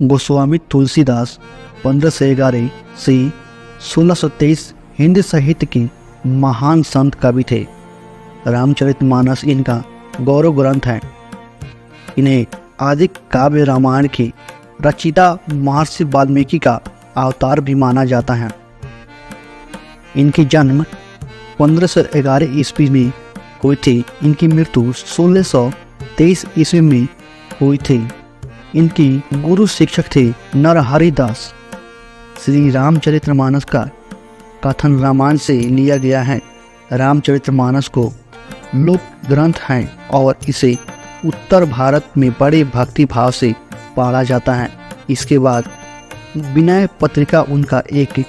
गोस्वामी तुलसीदास 1511 से 1623 हिंदी साहित्य के महान संत कवि थे। रामचरितमानस इनका गौरव ग्रंथ है। इन्हें आदि काव्य रामायण की रचयिता महर्षि वाल्मीकि का अवतार भी माना जाता है। इनकी जन्म 1511 ईस्वी में हुई थी। इनकी मृत्यु 1623 ईस्वी में हुई थी। इनकी गुरु शिक्षक थे नरहरि दास। श्री रामचरितमानस का कथन रामायण से लिया गया है। रामचरितमानस को लोक ग्रंथ है और इसे उत्तर भारत में बड़े भक्ति भाव से पढ़ा जाता है। इसके बाद विनय पत्रिका उनका एक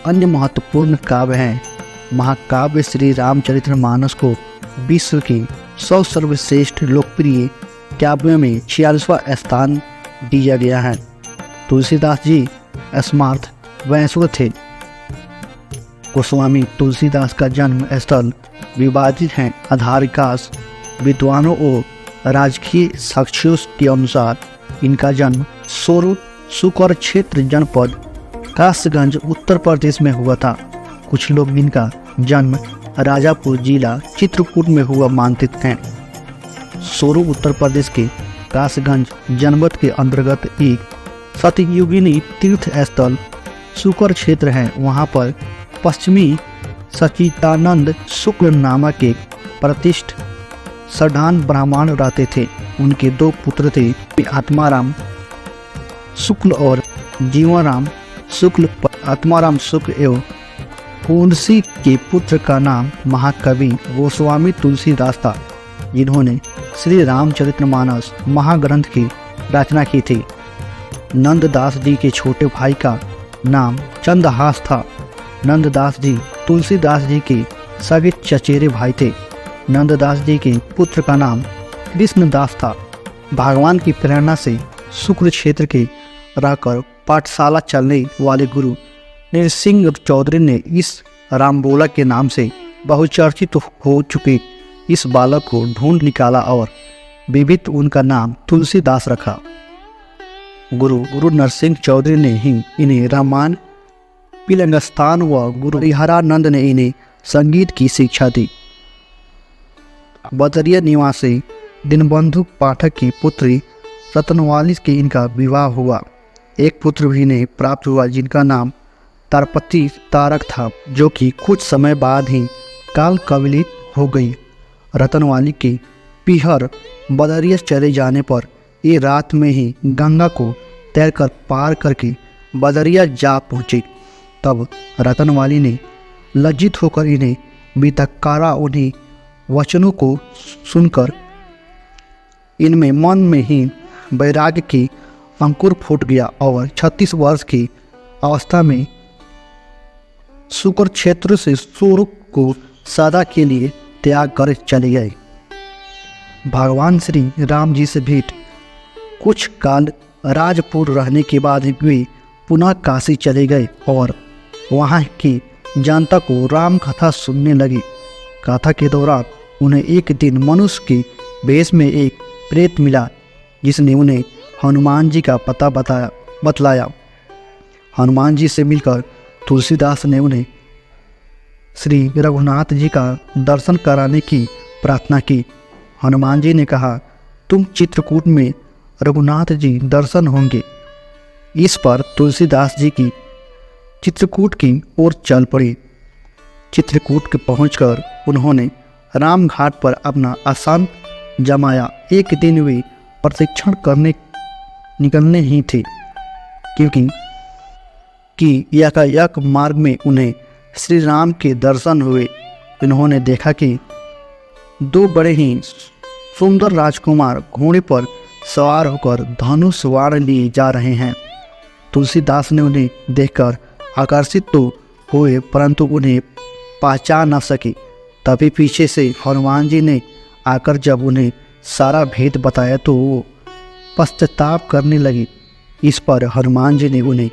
अन्य महत्वपूर्ण काव्य है। महाकाव्य श्री रामचरितमानस को विश्व के 100 सर्वश्रेष्ठ लोकप्रिय काव्यों में 46वां स्थान दिया गया है। तुलसीदास जी स्मार्थ वैश्व थे। गोस्वामी तुलसीदास का जन्म स्थल विवादित है। आधारिकाश विद्वानों और राजकीय साक्ष्यों के अनुसार इनका जन्म सोरू सुकर क्षेत्र जनपद कासगंज उत्तर प्रदेश में हुआ था। कुछ लोग इनका जन्म राजापुर जिला चित्रकूट में हुआ मानते हैं। सोरू उत्तर प्रदेश के कासगंज जनपद के अंतर्गत एक सतयुगिनी तीर्थ स्थल सुकर क्षेत्र है। वहाँ पर पश्चिमी सचिदानंद शुक्ल नामक एक प्रतिष्ठ सडान ब्राह्मण रहते थे। उनके 2 पुत्र थे, आत्माराम शुक्ल और जीवाराम शुक्ल। आत्माराम शुक्ल एवं पूर्णसी के पुत्र का नाम महाकवि गोस्वामी तुलसीदास था, जिन्होंने श्री रामचरितमानस महाग्रंथ की रचना की थी। नंददास जी के छोटे भाई का नाम चंदहास था। नंददास जी तुलसीदास जी के सगे चचेरे भाई थे। नंददास जी के पुत्र का नाम कृष्णदास था। भगवान की प्रेरणा से शुक्ल क्षेत्र के रहकर पाठशाला चलने वाले गुरु नरसिंह चौधरी ने इस रामबोला के नाम से बहुचर्चित हो चुके इस बालक को ढूंढ निकाला और विविध उनका नाम तुलसीदास रखा। गुरु नरसिंह चौधरी ने ही इन्हें रामायण पिलंगस्थान व गुरु हरिहरानंद ने इन्हें संगीत की शिक्षा दी। बदरिया निवासी दीनबंधु पाठक की पुत्री रतनवाली के इनका विवाह हुआ। एक पुत्र भी इन्हें प्राप्त हुआ, जिनका नाम तारपति तारक था, जो कि कुछ समय बाद ही काल कवलित हो गई। रतनवाली के पीहर बदरिया चले जाने पर ये रात में ही गंगा को तैरकर पार करके बदरिया जा पहुँची। तब रतनवाली ने लज्जित होकर इन्हें बितकारा। उन्हीं वचनों को सुनकर इनमें मन में ही वैराग्य की अंकुर फूट गया और 36 वर्ष की अवस्था में शुक्र क्षेत्र से सोरू को सदा के लिए त्याग कर चले गए। भगवान श्री राम जी से भेंट। कुछ काल राजपुर रहने के बाद वे पुनः काशी चले गए और वहाँ की जनता को राम कथा सुनने लगी। कथा के दौरान उन्हें एक दिन मनुष्य के वेश में एक प्रेत मिला, जिसने उन्हें हनुमान जी का पता बतलाया। हनुमान जी से मिलकर तुलसीदास ने उन्हें श्री रघुनाथ जी का दर्शन कराने की प्रार्थना की। हनुमान जी ने कहा, तुम चित्रकूट में रघुनाथ जी दर्शन होंगे। इस पर तुलसीदास जी की चित्रकूट की ओर चल पड़ी। चित्रकूट के पहुंचकर उन्होंने राम घाट पर अपना आसन जमाया। एक दिन वे प्रशिक्षण करने निकलने ही थे, क्योंकि यातायात मार्ग में उन्हें श्री राम के दर्शन हुए। इन्होंने देखा कि 2 बड़े ही सुंदर राजकुमार घोड़े पर सवार होकर धनुष वार लिए जा रहे हैं। तुलसीदास ने उन्हें देखकर आकर्षित तो हुए, परंतु उन्हें पहचान न सके। तभी पीछे से हनुमान जी ने आकर जब उन्हें सारा भेद बताया तो वो पश्चाताप करने लगी। इस पर हनुमान जी ने उन्हें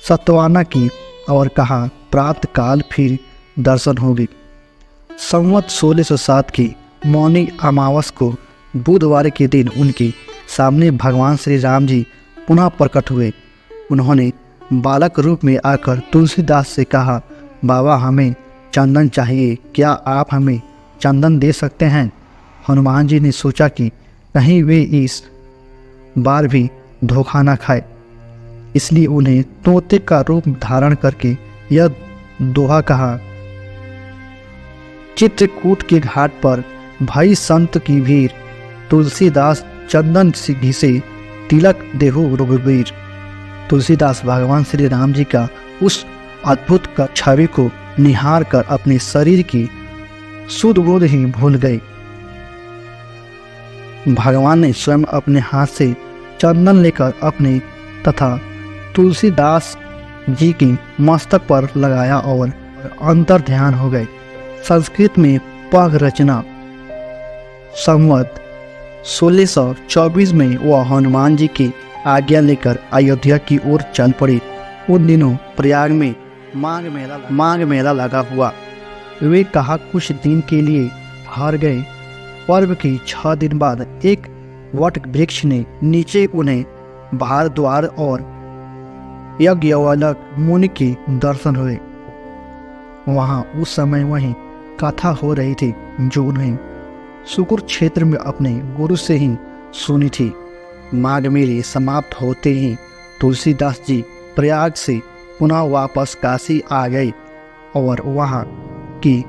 सत्वाना की और कहा, प्रातः काल फिर दर्शन होगी। संवत 1607 की मौनी अमावस को बुधवार के दिन उनके सामने भगवान श्री राम जी पुनः प्रकट हुए। उन्होंने बालक रूप में आकर तुलसीदास से कहा, बाबा हमें चंदन चाहिए, क्या आप हमें चंदन दे सकते हैं? हनुमान जी ने सोचा कि कहीं वे इस बार भी धोखा न खाए, इसलिए उन्हें तोते का रूप धारण करके यह दोहा कहा। चित्रकूट के घाट पर भाई संत की भीड़, तुलसीदास चंदन से घिसे तिलक देहु रघुवीर। तुलसीदास भगवान श्री राम जी का उस अद्भुत का छवि को निहार कर अपने शरीर की सुध बोध ही भूल गए। भगवान ने स्वयं अपने हाथ से चंदन लेकर अपने तथा तुलसीदास जी की मस्तक पर लगाया और अंतर ध्यान हो गए। संस्कृत में पग रचना। संवत 1624 में वह हनुमान जी की आज्ञा लेकर अयोध्या की ओर चल पड़ी। उन दिनों प्रयाग में माघ मेला लगा हुआ। वे कहा कुछ दिन के लिए हार गए। पर्व के 6 दिन बाद एक वट वृक्ष ने नीचे उन्हें भारद्वार और यज्ञवल्क मुनि के दर्शन हुए। वहां उस समय वहीं कथा हो रही थी जो उन्हें सुकुर क्षेत्र में अपने गुरु से ही सुनी थी। माघ मेले समाप्त होते ही तुलसीदास जी प्रयाग से पुनः वापस काशी आ गए और वहां की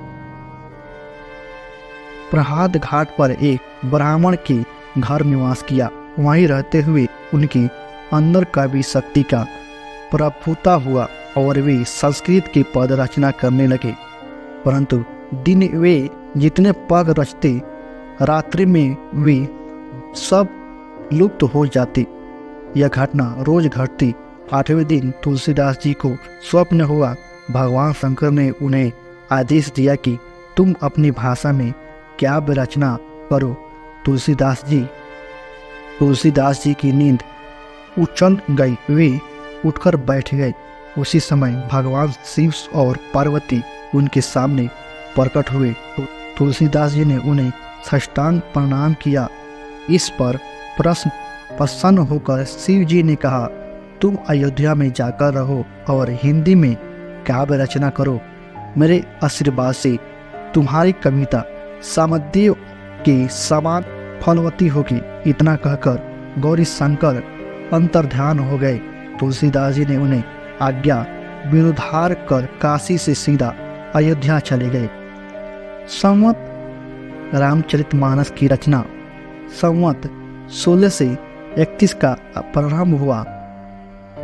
प्रहाद घाट पर एक ब्राह्मण के घर निवास किया। वहीं रहते हुए उनकी अंदर कवि शक्ति का प्रफुता हुआ और वे संस्कृत की पद रचना करने लगे। परंतु दिन वे जितने पग रचते, रात्रि में वे सब लुप्त हो जाती। यह घटना रोज घटती। 8वें दिन तुलसीदास जी को स्वप्न हुआ। भगवान शंकर ने उन्हें आदेश दिया कि तुम अपनी भाषा में काव्य रचना करो। तुलसीदास जी की नींद उचल गई। वे उठकर बैठ गए। उसी समय भगवान शिव और पार्वती उनके सामने प्रकट हुए। तुलसीदास जी ने उन्हें साष्टांग प्रणाम किया। इस पर प्रसन्न होकर शिव जी ने कहा, तुम अयोध्या में जाकर रहो और हिंदी में काव्य रचना करो। मेरे आशीर्वाद से तुम्हारी कविता सामध्य के समान फलवती होगी। इतना कहकर गौरी शंकर अंतर्ध्यान हो गए। तुलसीदास जी ने उन्हें आज्ञा विनुधार कर काशी से सीधा अयोध्या चले गए। संवत रामचरितमानस की रचना। संवत 16 से 31 का प्रारंभ हुआ।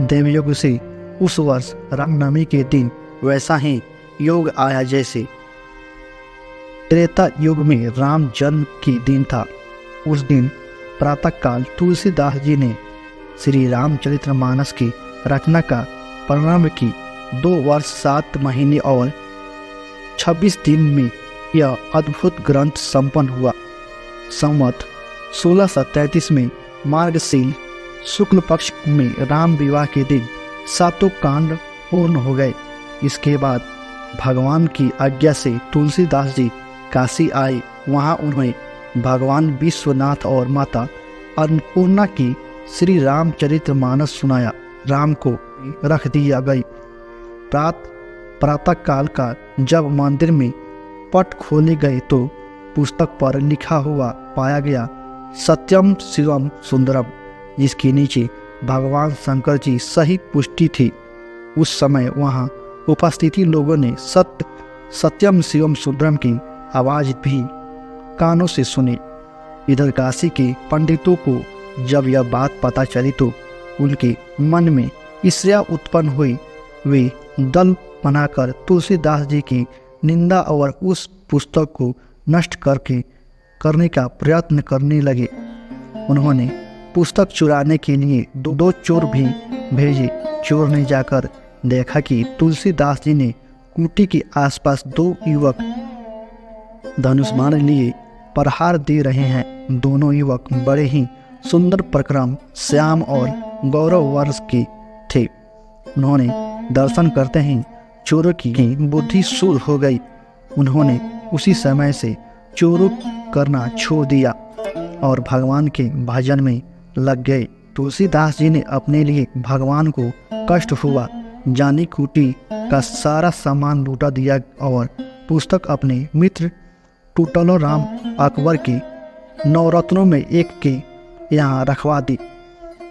देवयुग से उस वर्ष रामनवमी के दिन वैसा ही योग आया जैसे त्रेता युग में राम जन्म की दिन था। उस दिन प्रातःकाल तुलसीदास जी ने श्री रामचरितमानस की रचना का प्रारंभ की। 2 वर्ष 7 महीने और 26 दिन में यह अद्भुत ग्रंथ संपन्न हुआ। संवत 1633 में मार्गशीर शुक्ल पक्ष में राम विवाह के दिन 7 कांड पूर्ण हो गए। इसके बाद भगवान की आज्ञा से तुलसीदास जी काशी आए। वहां उन्हें भगवान विश्वनाथ और माता अन्नपूर्णा की श्री रामचरितमानस सुनाया। राम को रख दिया गई। प्रातः काल का जब मंदिर में पट खोले गए तो पुस्तक पर लिखा हुआ पाया गया, सत्यम शिवम सुंदरम, जिसके नीचे भगवान शंकर जी सही पुष्टि थी। उस समय वहां उपस्थिति लोगों ने सत्यम शिवम सुंदरम की आवाज भी कानों से सुनी। इधर काशी के पंडितों को जब यह बात पता चली तो उनके मन में ईर्ष्या उत्पन्न हुई। वे दल बनाकर तुलसीदास जी की निंदा और उस पुस्तक को नष्ट करने का प्रयत्न करने लगे। उन्होंने पुस्तक चुराने के लिए 2 चोर भी भेजे। चोर ने जाकर देखा कि तुलसीदास जी ने कुटी के आसपास 2 युवक धनुष्मान लिए प्रहार दे रहे हैं। दोनों युवक बड़े ही सुंदर प्रक्रम, श्याम और गौरव वर्ष के थे। उन्होंने दर्शन करते ही चोरों की बुद्धि शूल हो गई। उन्होंने उसी समय से चोरों करना छोड़ दिया और भगवान के भजन में लग गए। तुलसीदास जी ने अपने लिए भगवान को कष्ट हुआ जानी कूटी का सारा सामान लूटा दिया और पुस्तक अपने मित्र टूटलो राम अकबर के नवरत्नों में एक के यहाँ रखवा दी।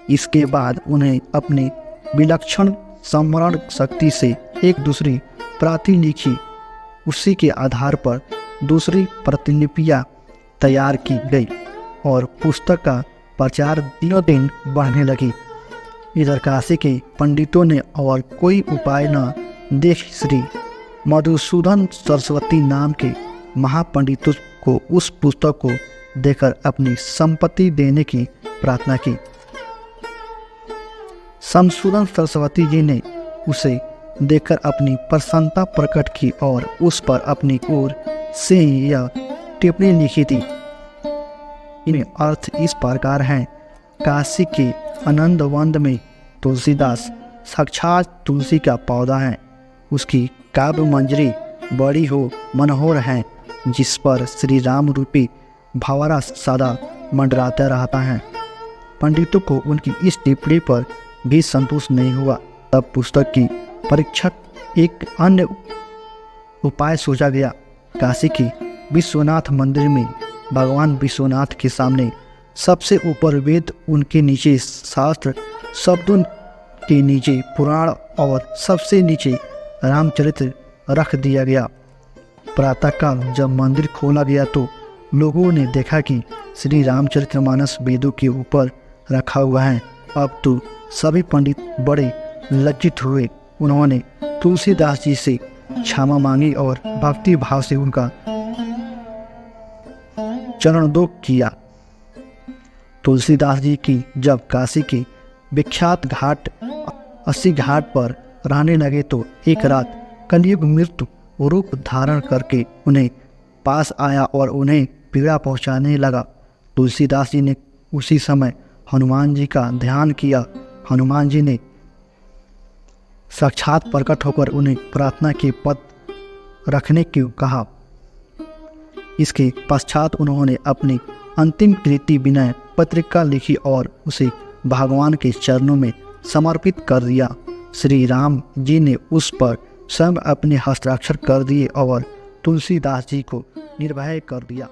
इसके बाद उन्हें अपनी विलक्षण स्मरण शक्ति से एक दूसरी प्राति लिखी, उसी के आधार पर दूसरी प्रतिलिपियाँ तैयार की गई और पुस्तक का प्रचार दिनों दिन बढ़ने लगी। इधर काशी के पंडितों ने और कोई उपाय न देख श्री मधुसूदन सरस्वती नाम के महापंडितों को उस पुस्तक को देकर अपनी संपत्ति देने की प्रार्थना की। मधुसूदन सरस्वती जी ने उसे देखकर अपनी प्रसन्नता प्रकट की और उस पर अपनी ओर से यह टिप्पणी लिखी थी। इनमें अर्थ इस प्रकार हैं। काशी के आनंद वन में तुलसीदास साक्षात तुलसी का पौधा है। उसकी काव्य मंजरी बड़ी हो मनोहर है, जिस पर श्री राम रूपी भंवरा सदा मंडराता रहता है। पंडितों को उनकी इस टिप्पणी पर भी संतोष नहीं हुआ। तब पुस्तक की परीक्षा एक अन्य उपाय सोचा गया। काशी के विश्वनाथ मंदिर में भगवान विश्वनाथ के सामने सबसे ऊपर वेद, उनके नीचे शास्त्र, शब्दों के नीचे पुराण और सबसे नीचे रामचरित्र रख दिया गया। प्रातःकाल जब मंदिर खोला गया तो लोगों ने देखा कि श्री रामचरितमानस वेदों के ऊपर रखा हुआ है। अब तो सभी पंडित बड़े लज्जित हुए। उन्होंने तुलसीदास जी से क्षमा मांगी और भक्ति भाव से उनका चरणोदक किया। तुलसीदास जी की जब काशी के विख्यात घाट 80 घाट पर रहने लगे तो एक रात कलयुग मृत्यु रूप धारण करके उन्हें पास आया और उन्हें पीड़ा पहुंचाने लगा। तुलसीदास जी ने उसी समय हनुमान जी का ध्यान किया। हनुमान जी ने साक्षात प्रकट होकर उन्हें प्रार्थना के पद रखने को कहा। इसके पश्चात उन्होंने अपनी अंतिम कृति विनय पत्रिका लिखी और उसे भगवान के चरणों में समर्पित कर दिया। श्री राम जी ने उस पर स्वयं अपने हस्ताक्षर कर दिए और तुलसीदास जी को निर्भय कर दिया।